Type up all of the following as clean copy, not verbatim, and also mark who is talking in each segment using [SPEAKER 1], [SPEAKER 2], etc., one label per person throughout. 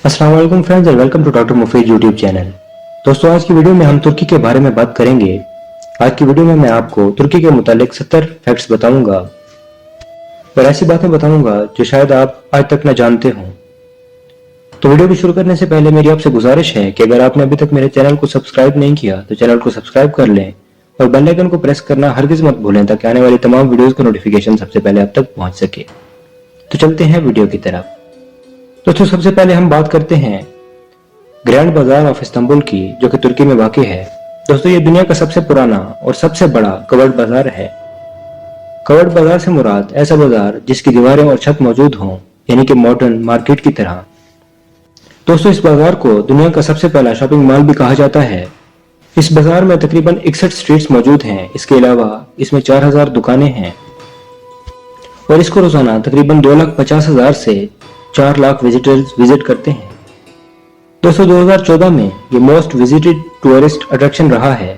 [SPEAKER 1] अस्सलाम वालेकुम friends and welcome to doctor Mufeed YouTube channel. दोस्तों, आज की वीडियो में हम तुर्की के बारे में बात करेंगे। आज की वीडियो में मैं आपको तुर्की के मुतालिक 70 फैक्ट्स बताऊंगा और ऐसी बातें बताऊंगा जो शायद आप आज तक न जानते हों। तो वीडियो को शुरू करने से पहले मेरी आपसे गुजारिश है कि अगर आपने अभी तक मेरे चैनल को सब्सक्राइब नहीं किया तो चैनल को सब्सक्राइब कर लें और बेल आइकन को प्रेस करना हरगिज मत भूलें ताकि आने वाली तमाम वीडियोस का नोटिफिकेशन सबसे पहले आप तक पहुंच सके। तो चलते हैं वीडियो की तरफ। दोस्तों, सबसे पहले हम बात करते हैं ग्रैंड बाजार ऑफ इस्तांबुल की, जो कि तुर्की में वाक़ई है। दोस्तों, ये दुनिया का सबसे पुराना और सबसे बड़ा कवर्ड बाजार है। कवर्ड बाजार से मुराद ऐसा बाजार जिसकी दीवारें और छत मौजूद हों, यानी कि मॉडर्न मार्केट की तरह। दोस्तों, इस बाजार को दुनिया का सबसे पहला शॉपिंग मॉल भी कहा जाता है। इस बाजार में तकरीबन 61 स्ट्रीट्स मौजूद हैं। इसके अलावा इसमें 4000 दुकानें हैं और इसको रोजाना तकरीबन 2,50,000 से 4 लाख विजिटर्स विजिट करते हैं। दोस्तों, 2014 में ये मोस्ट विजिटेड टूरिस्ट अट्रैक्शन रहा है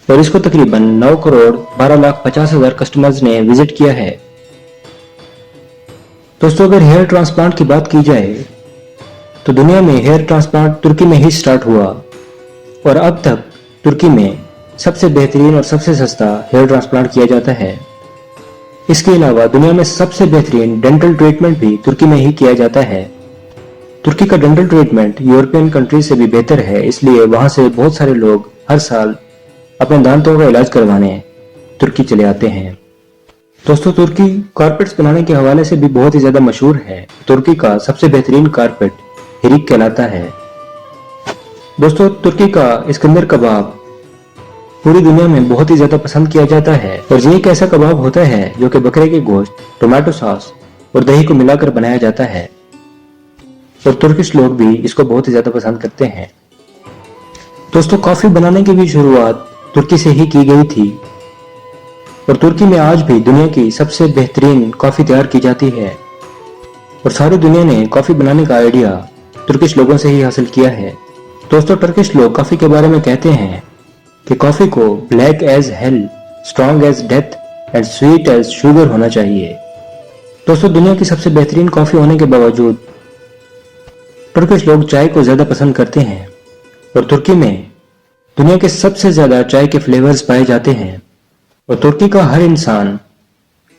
[SPEAKER 1] और इसको तकरीबन 9 करोड़ 12,50,000 कस्टमर्स ने विजिट किया है। दोस्तों, अगर हेयर ट्रांसप्लांट की बात की जाए तो दुनिया में हेयर ट्रांसप्लांट तुर्की में ही स्टार्ट हुआ और अब तक तुर्की में सबसे बेहतरीन और सबसे सस्ता हेयर ट्रांसप्लांट किया जाता है। इसके अलावा दुनिया में सबसे बेहतरीन डेंटल ट्रीटमेंट भी तुर्की में ही किया जाता है। तुर्की का डेंटल ट्रीटमेंट यूरोपियन कंट्री से भी बेहतर है, इसलिए वहां से बहुत सारे लोग हर साल अपने दांतों का इलाज करवाने तुर्की चले आते हैं। दोस्तों, तुर्की कारपेट्स बनाने के हवाले से भी बहुत ही ज्यादा मशहूर है। तुर्की का सबसे बेहतरीन कारपेट हिरिक कहलाता है। दोस्तों, तुर्की का इस्कंदर कबाब पूरी दुनिया में बहुत ही ज्यादा पसंद किया जाता है और ये एक ऐसा कबाब होता है जो कि बकरे के गोश्त, टोमेटो सॉस और दही को मिलाकर बनाया जाता है और तुर्किश लोग भी इसको बहुत ही ज्यादा पसंद करते हैं। दोस्तों, कॉफी बनाने की भी शुरुआत तुर्की से ही की गई थी और तुर्की में आज भी दुनिया की सबसे बेहतरीन कॉफी तैयार की जाती है और सारी दुनिया ने कॉफी बनाने का आइडिया तुर्किश लोगों से ही हासिल किया है। दोस्तों, टर्किश लोग कॉफी के बारे में कहते हैं कि कॉफी को black as hell, strong as death and sweet as sugar होना चाहिए। दोस्तों, दुनिया की सबसे बेहतरीन कॉफी होने के बावजूद टर्किश लोग चाय को ज्यादा पसंद करते हैं और तुर्की में दुनिया के सबसे ज्यादा चाय के फ्लेवर्स पाए जाते हैं और तुर्की का हर इंसान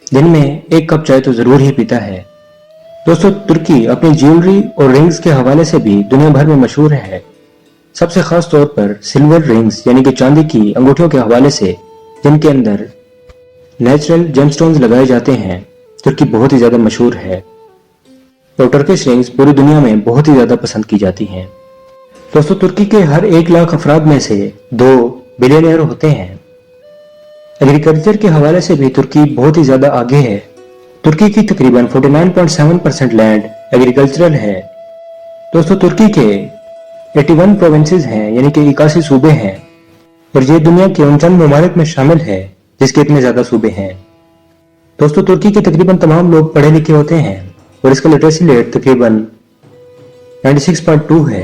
[SPEAKER 1] दिन में 1 कप चाय तो जरूर ही पीता है। दोस्तों, तुर्की अपनी ज्वेलरी और रिंग्स के हवाले से भी दुनिया भर में मशहूर है। सबसे खास तौर पर सिल्वर रिंग्स यानी कि चांदी की अंगूठियों के हवाले से, जिनके अंदर नेचुरल जेमस्टोन्स लगाए जाते हैं, तुर्की बहुत ही ज्यादा मशहूर है और टर्किश रिंग्स पूरी दुनिया में बहुत ही ज्यादा पसंद की जाती हैं। दोस्तों, तुर्की के हर 1 लाख अफराद में से 2 बिलियनियर होते हैं। एग्रीकल्चर के हवाले से भी तुर्की बहुत ही ज्यादा आगे है। तुर्की की तकरीबन 49.7% लैंड एग्रीकल्चरल है। दोस्तों, तुर्की के 81 प्रोविंसेस हैं, यानी कि 81 सूबे हैं और ये दुनिया के 49 ममालिक में शामिल है जिसके इतने ज्यादा सूबे हैं। दोस्तों, तुर्की के तकरीबन तमाम लोग पढ़े लिखे होते हैं और इसका लिटरेसी रेट तकरीबन 96.2 है।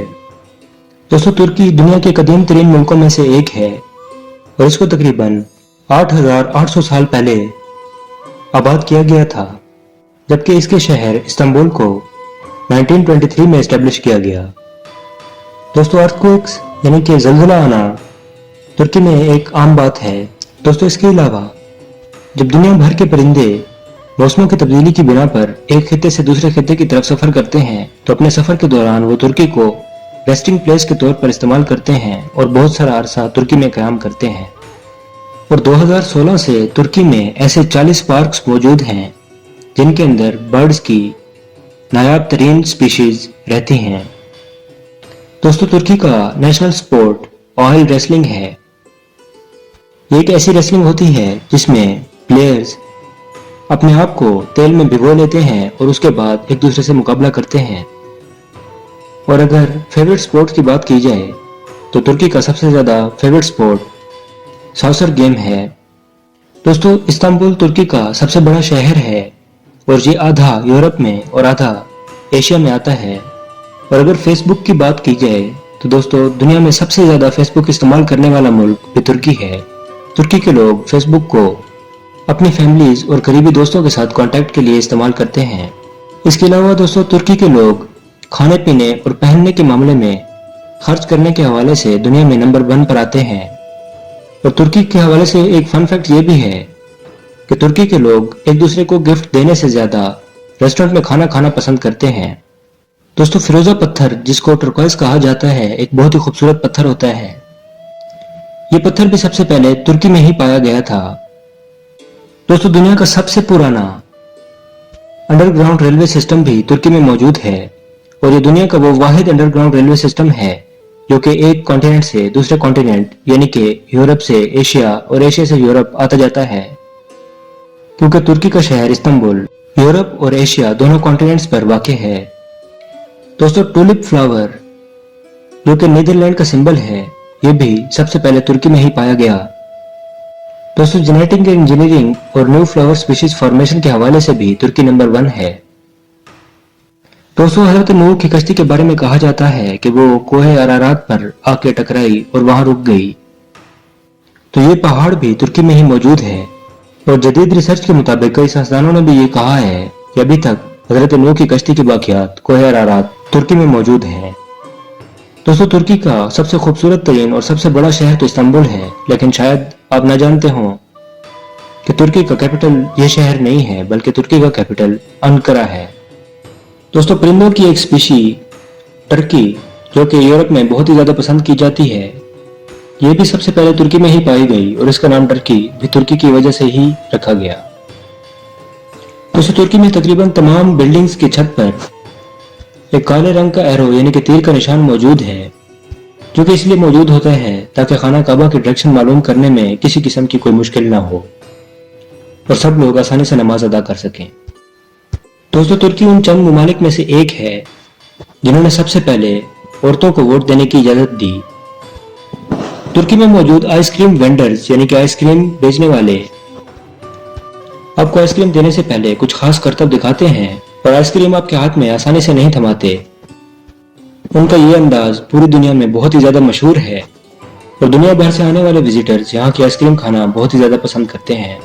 [SPEAKER 1] दोस्तों, तुर्की दुनिया के कदीम तरीन मुल्कों में से एक है और इसको तकरीबन 8,800 साल पहले आबाद किया गया था, जबकि इसके शहर इस्तांबुल को 1923 में एस्टेब्लिश किया गया। दोस्तों, अर्थक्वेक्स यानी कि जलजला आना तुर्की में एक आम बात है। दोस्तों, इसके अलावा जब दुनिया भर के परिंदे मौसमों की तब्दीली की बिना पर एक खित्ते से दूसरे खित्ते की तरफ सफर करते हैं तो अपने सफर के दौरान वो तुर्की को रेस्टिंग प्लेस के तौर पर इस्तेमाल करते हैं और बहुत सारा अरसा तुर्की में क़याम करते हैं। और 2016 से तुर्की में ऐसे 40 पार्क्स मौजूद हैं जिनके अंदर बर्ड्स की नायाब तरीन स्पीशीज रहती हैं। दोस्तों, तुर्की का नेशनल स्पोर्ट ऑयल रेसलिंग है। ये एक ऐसी रेसलिंग होती है जिसमें प्लेयर्स अपने आप को तेल में भिगो लेते हैं और उसके बाद एक दूसरे से मुकाबला करते हैं। और अगर फेवरेट स्पोर्ट की बात की जाए तो तुर्की का सबसे ज्यादा फेवरेट स्पोर्ट सॉकर गेम है। दोस्तों, इस्तांबुल तुर्की का सबसे बड़ा शहर है और ये आधा यूरोप में और आधा एशिया में आता है। और अगर फेसबुक की बात की जाए तो दोस्तों, दुनिया में सबसे ज्यादा फेसबुक इस्तेमाल करने वाला मुल्क भी तुर्की है। तुर्की के लोग फेसबुक को अपनी फैमिलीज और करीबी दोस्तों के साथ कांटेक्ट के लिए इस्तेमाल करते हैं। इसके अलावा दोस्तों, तुर्की के लोग खाने पीने और पहनने के मामले में खर्च करने के हवाले से दुनिया में नंबर 1 पर आते हैं। और तुर्की के हवाले से एक फन फैक्ट ये भी है कि तुर्की के लोग एक दूसरे को गिफ्ट देने से ज्यादा रेस्टोरेंट में खाना खाना पसंद करते हैं। दोस्तों, फिरोजा पत्थर, जिसको टर्कोइज कहा जाता है, एक बहुत ही खूबसूरत पत्थर होता है। ये पत्थर भी सबसे पहले तुर्की में ही पाया गया था। दोस्तों, दुनिया का सबसे पुराना अंडरग्राउंड रेलवे सिस्टम भी तुर्की में मौजूद है और ये दुनिया का वो वाहिद अंडरग्राउंड रेलवे सिस्टम है जो कि एक कॉन्टिनेंट से दूसरे कॉन्टिनेंट यानी कि यूरोप से एशिया और एशिया से यूरोप आता जाता है, क्योंकि तुर्की का शहर इस्तांबुल यूरोप और एशिया दोनों कॉन्टिनेंट्स पर वाक़ है। दोस्तों, टूलिप फ्लावर जो कि नीदरलैंड का सिंबल है, ये भी सबसे पहले तुर्की में ही पाया गया। दोस्तों, जेनेटिक इंजीनियरिंग और न्यू फ्लावर स्पीशीज फॉर्मेशन के हवाले से भी तुर्की नंबर 1 है। दोस्तों, हजरत नूह की कश्ती के बारे में कहा जाता है कि वो कोहे अरारात पर आके टकराई और वहां रुक गई। तो ये पहाड़ भी तुर्की में ही मौजूद है और जदीद रिसर्च के मुताबिक कई साइंसदानों ने भी ये कहा है कि अभी तक हजरत नूह की कश्ती के वाक़यात कोहे अरारात तुर्की में मौजूद हैं। दोस्तों, तुर्की का सबसे खूबसूरत तरीन और सबसे बड़ा शहर तो इस्तांबुल है, लेकिन शायद आप ना जानते हो कि तुर्की का कैपिटल यह शहर नहीं है, बल्कि तुर्की का कैपिटल अंकारा है। दोस्तों, परिंदों की एक स्पीशी टर्की जो कि यूरोप में बहुत ही ज्यादा पसंद की जाती है, ये भी सबसे पहले तुर्की में ही पाई गई और इसका नाम टर्की भी तुर्की की वजह से ही रखा गया। दोस्तों, तुर्की में तकरीबन तमाम बिल्डिंग्स की छत पर एक काले रंग का एरो यानी कि तीर का निशान मौजूद है, जो कि इसलिए मौजूद होता है ताकि खाना काबा की डायरेक्शन मालूम करने में किसी किस्म की कोई मुश्किल ना हो और सब लोग आसानी से नमाज अदा कर सकें। दोस्तों, तुर्की उन चंद ममालिक में से एक है जिन्होंने सबसे पहले औरतों को वोट देने की इजाजत दी। तुर्की में मौजूद आइसक्रीम वेंडर्स यानी कि आइसक्रीम बेचने वाले आपको आइसक्रीम देने से पहले कुछ खास करतब दिखाते हैं और आइसक्रीम आपके हाथ में आसानी से नहीं थमाते। उनका ये अंदाज पूरी दुनिया में बहुत ही ज्यादा मशहूर है और दुनिया भर से आने वाले विजिटर्स यहाँ की आइसक्रीम खाना बहुत ही ज्यादा पसंद करते हैं।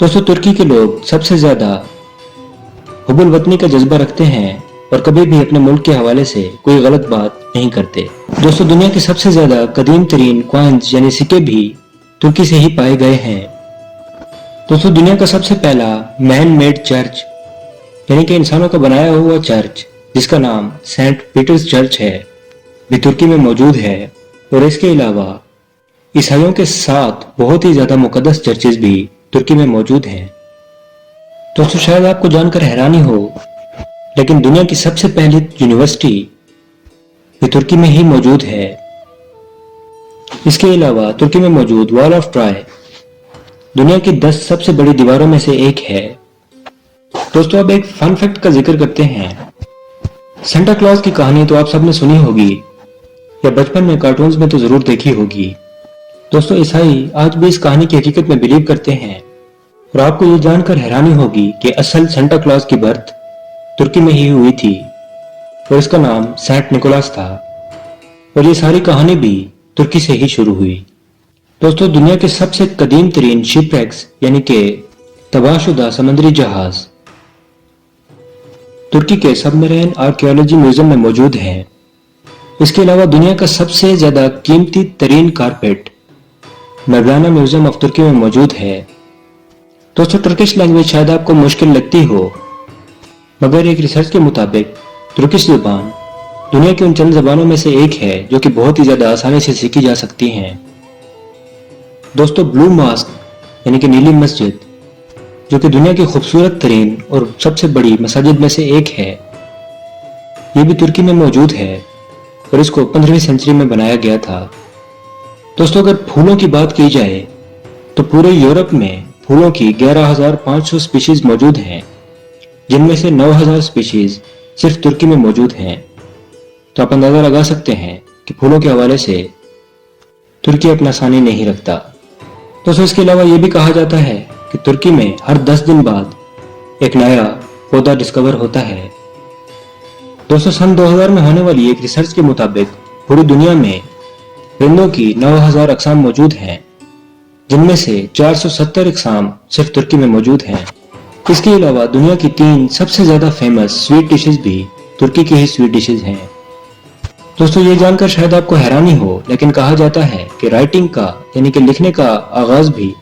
[SPEAKER 1] दोस्तों, तुर्की के लोग सबसे ज्यादा हुब्बुल वतनी का जज्बा रखते हैं और कभी भी अपने मुल्क के हवाले से कोई गलत बात नहीं करते। दोस्तों, दुनिया के सबसे ज्यादा कदीम तरीन कॉइन्स यानी सिक्के भी तुर्की से ही पाए गए हैं। दोस्तों, दुनिया का सबसे पहला मैन मेड चर्च यानी कि इंसानों का बनाया हुआ चर्च, जिसका नाम सेंट पीटर्स चर्च है, भी तुर्की में मौजूद है। और इसके अलावा ईसाइयों के 7 बहुत ही ज्यादा मुकद्दस चर्चेज भी तुर्की में मौजूद हैं। दोस्तों, शायद आपको जानकर हैरानी हो, लेकिन दुनिया की सबसे पहली यूनिवर्सिटी भी तुर्की में ही मौजूद है। इसके अलावा तुर्की में मौजूद वॉल ऑफ ट्राय दुनिया की 10 सबसे बड़ी दीवारों में से एक है। दोस्तों, अब एक फन फैक्ट का जिक्र करते हैं। सेंटा क्लॉज की कहानी तो आप सबने सुनी होगी या बचपन में कार्टून्स में तो जरूर देखी होगी। दोस्तों, ईसाई आज भी इस कहानी की हकीकत में बिलीव करते हैं और आपको ये जानकर हैरानी होगी कि असल सेंटा क्लॉज की बर्थ तुर्की में ही हुई थी और इसका नाम सेंट निकोलास था और ये सारी कहानी भी तुर्की से ही शुरू हुई। दोस्तों, दुनिया के सबसे कदीम तरीन शिपरेक्स यानी कि तबाहशुदा समुद्री जहाज तुर्की के सबमरीन आर्कियोलॉजी म्यूजियम में मौजूद है। इसके अलावा दुनिया का सबसे ज्यादा कीमती तरीन कारपेट मरगाना म्यूजियम ऑफ तुर्की में मौजूद है। दोस्तों, टर्किश लैंग्वेज शायद आपको मुश्किल लगती हो, मगर एक रिसर्च के मुताबिक तुर्किश जुबान दुनिया की उन चंद जबानों में से एक है जो कि बहुत ही ज्यादा आसानी से सीखी जा सकती हैं। दोस्तों, ब्लू मॉस्क यानी कि नीली मस्जिद, जो कि दुनिया की खूबसूरत तरीन और सबसे बड़ी मसाजिद में से एक है, ये भी तुर्की में मौजूद है और इसको 15वीं सेंचुरी में बनाया गया था। दोस्तों, अगर फूलों की बात की जाए तो पूरे यूरोप में फूलों की 11,500 स्पीशीज मौजूद हैं, जिनमें से 9,000 स्पीशीज सिर्फ तुर्की में मौजूद हैं। तो आप अंदाजा लगा सकते हैं कि फूलों के हवाले से तुर्की अपना सानी नहीं रखता। दोस्तों, इसके अलावा यह भी कहा जाता है कि तुर्की में हर 10 दिन बाद एक नया पौधा डिस्कवर होता है। दोस्तों, सन 2000 में होने वाली एक रिसर्च के मुताबिक पूरी दुनिया में परिंदों की 9,000 अक़साम मौजूद हैं, जिनमें से 470 अक़साम सिर्फ तुर्की में मौजूद हैं। इसके अलावा दुनिया की 3 सबसे ज्यादा फेमस स्वीट डिशेज भी तुर्की की ही स्वीट डिशेज हैं। दोस्तों ये जानकर शायद आपको हैरानी हो, लेकिन कहा जाता है कि राइटिंग का यानी कि लिखने का आगाज भी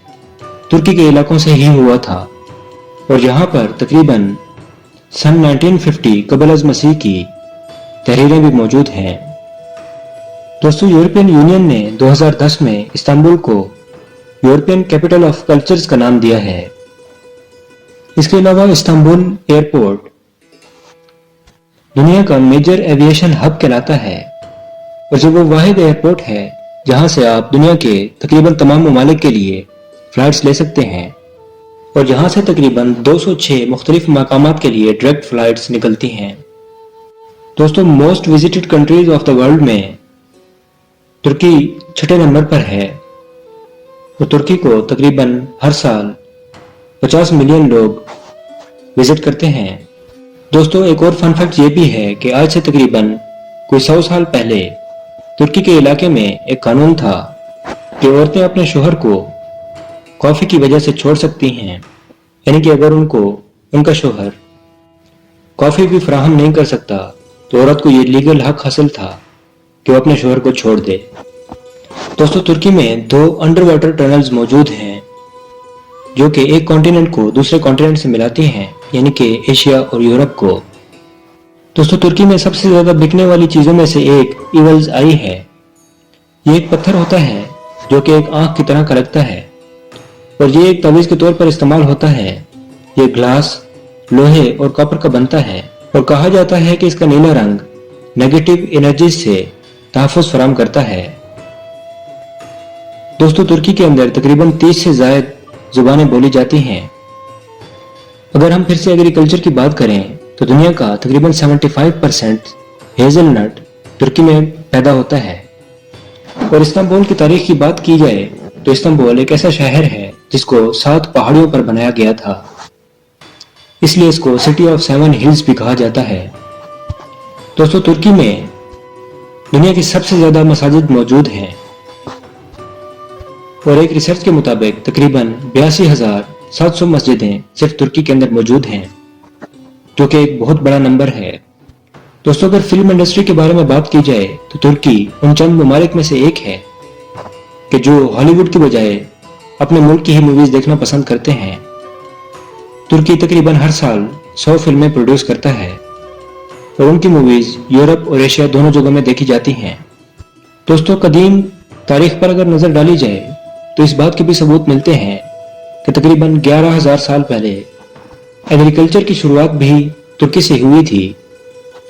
[SPEAKER 1] तुर्की के इलाकों से ही हुआ था और यहाँ पर तकरीबन सन 1950 कबल अज़ मसीह की तहरीरें भी मौजूद हैं। दोस्तों यूरोपियन यूनियन ने 2010 में इस्तांबुल को यूरोपियन कैपिटल ऑफ कल्चर्स का नाम दिया है। इसके अलावा इस्तांबुल एयरपोर्ट दुनिया का मेजर एविएशन हब कहलाता है और जब वो वाहिद एयरपोर्ट है जहां से आप दुनिया के तकरीबन तमाम ममालिक के लिए फ्लाइट्स ले सकते हैं और जहां से तकरीबन 206 मुख्तलिफ मकामात के लिए डायरेक्ट फ्लाइट्स निकलती हैं। दोस्तों most visited countries of the world में तुर्की 6ठे नंबर पर है और तुर्की को तकरीबन हर साल 50 मिलियन लोग विजिट करते हैं। दोस्तों एक और फन फैक्ट ये भी है कि आज से तकरीबन कोई 100 साल पहले तुर्की के इलाके में एक कानून था कि औरतें अपने शोहर को कॉफी की वजह से छोड़ सकती हैं, यानी कि अगर उनका शोहर कॉफी भी फराहम नहीं कर सकता तो औरत को ये लीगल हक हासिल था कि वो अपने शोहर को छोड़ दे। दोस्तों तुर्की में 2 अंडर वाटर टनल्स मौजूद हैं जो कि एक कॉन्टिनेंट को दूसरे कॉन्टिनेंट से मिलाती हैं, यानी कि एशिया और यूरोप को। दोस्तों तुर्की में सबसे ज्यादा बिकने वाली चीजों में से एक ईवल्स आई है। ये एक पत्थर होता है जो कि एक आंख की तरह का लगता है और ये एक तावीज के तौर पर इस्तेमाल होता है। ये ग्लास, लोहे और कॉपर का बनता है और कहा जाता है कि इसका नीला रंग नेगेटिव एनर्जी से तहफ़्फ़ुज़ फराहम करता है। दोस्तों तुर्की के अंदर तकरीबन 30 से ज़ायद जुबानें बोली जाती हैं। अगर हम फिर से एग्रीकल्चर की बात करें तो दुनिया का तकरीबन 75% हेज़लनट तुर्की में पैदा होता है। और इस्तांबुल की तारीख की बात की जाए तो इस्तांबुल एक ऐसा शहर है जिसको 7 पहाड़ियों पर बनाया गया था, इसलिए इसको सिटी ऑफ 7 हिल्स भी कहा जाता है। दोस्तों तुर्की में दुनिया की सबसे ज्यादा मसाजिद मौजूद हैं और एक रिसर्च के मुताबिक तकरीबन 82,700 मस्जिदें सिर्फ तुर्की के अंदर मौजूद हैं, जो कि एक बहुत बड़ा नंबर है। दोस्तों अगर फिल्म इंडस्ट्री के बारे में बात की जाए तो तुर्की उन चंद ममालिक में से एक है कि जो हॉलीवुड की बजाय अपने मुल्क की ही मूवीज देखना पसंद करते हैं। तुर्की तकरीबन हर साल 100 फिल्में प्रोड्यूस करता है और उनकी मूवीज यूरोप और एशिया दोनों जगहों में देखी जाती हैं। दोस्तों कदीम तारीख पर अगर नजर डाली जाए तो इस बात के भी सबूत मिलते हैं कि तकरीबन 11,000 साल पहले एग्रीकल्चर की शुरुआत भी तुर्की से हुई थी,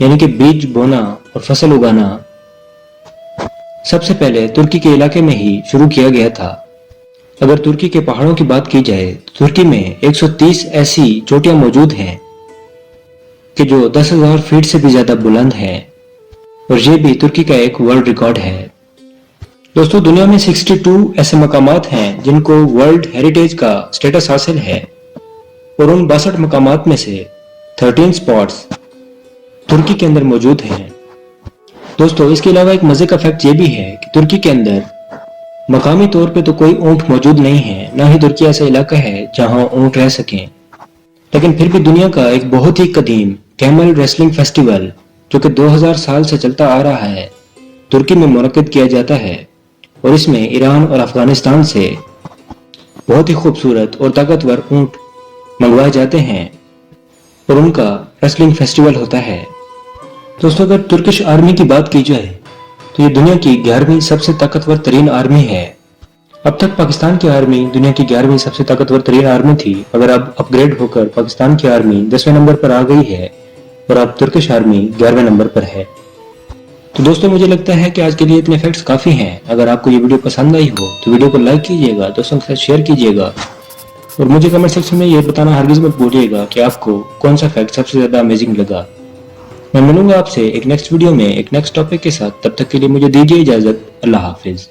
[SPEAKER 1] यानी कि बीज बोना और फसल उगाना सबसे पहले तुर्की के इलाके में ही शुरू किया गया था। अगर तुर्की के पहाड़ों की बात की जाए तो तुर्की में 130 ऐसी चोटियां मौजूद हैं कि जो 10,000 फीट से भी ज्यादा बुलंद हैं और ये भी तुर्की का एक वर्ल्ड रिकॉर्ड है। दोस्तों दुनिया में 62 ऐसे मकामात हैं जिनको वर्ल्ड हेरिटेज का स्टेटस हासिल है और उन 62 मकामात में से 13 स्पॉट्स तुर्की के अंदर मौजूद हैं। दोस्तों इसके अलावा एक मजे का फैक्ट ये भी है कि तुर्की के अंदर मकामी तौर पे तो कोई ऊंट मौजूद नहीं है, ना ही तुर्की ऐसा इलाका है जहां ऊंट रह सकें, लेकिन फिर भी दुनिया का एक बहुत ही कदीम कैमल रेसलिंग फेस्टिवल जो कि 2000 साल से चलता आ रहा है तुर्की में मुनक्किद किया जाता है और इसमें ईरान और अफगानिस्तान से बहुत ही खूबसूरत और ताकतवर ऊंट मंगवाए जाते हैं और उनका रेसलिंग फेस्टिवल होता है। दोस्तों अगर तुर्किश आर्मी की बात की जाए तो ये दुनिया की 11वीं सबसे ताकतवर तरीन आर्मी है। अब तक पाकिस्तान की आर्मी दुनिया की 11वीं सबसे ताकतवर तरीन आर्मी थी, मगर अब अपग्रेड होकर पाकिस्तान की आर्मी 10वें नंबर पर आ गई है और अब तुर्किश आर्मी 11वें नंबर पर है। तो दोस्तों मुझे लगता है कि आज के लिए इतने फैक्ट्स काफी हैं। अगर आपको ये वीडियो पसंद आई हो तो वीडियो को लाइक कीजिएगा, दोस्तों के साथ शेयर कीजिएगा और मुझे कमेंट सेक्शन में ये बताना हरगिज मत भूलिएगा कि आपको कौन सा फैक्ट सबसे ज्यादा अमेजिंग लगा। मैं मिलूंगा आपसे एक नेक्स्ट वीडियो में एक नेक्स्ट टॉपिक के साथ। तब तक के लिए मुझे दीजिए इजाजत। अल्लाह हाफिज।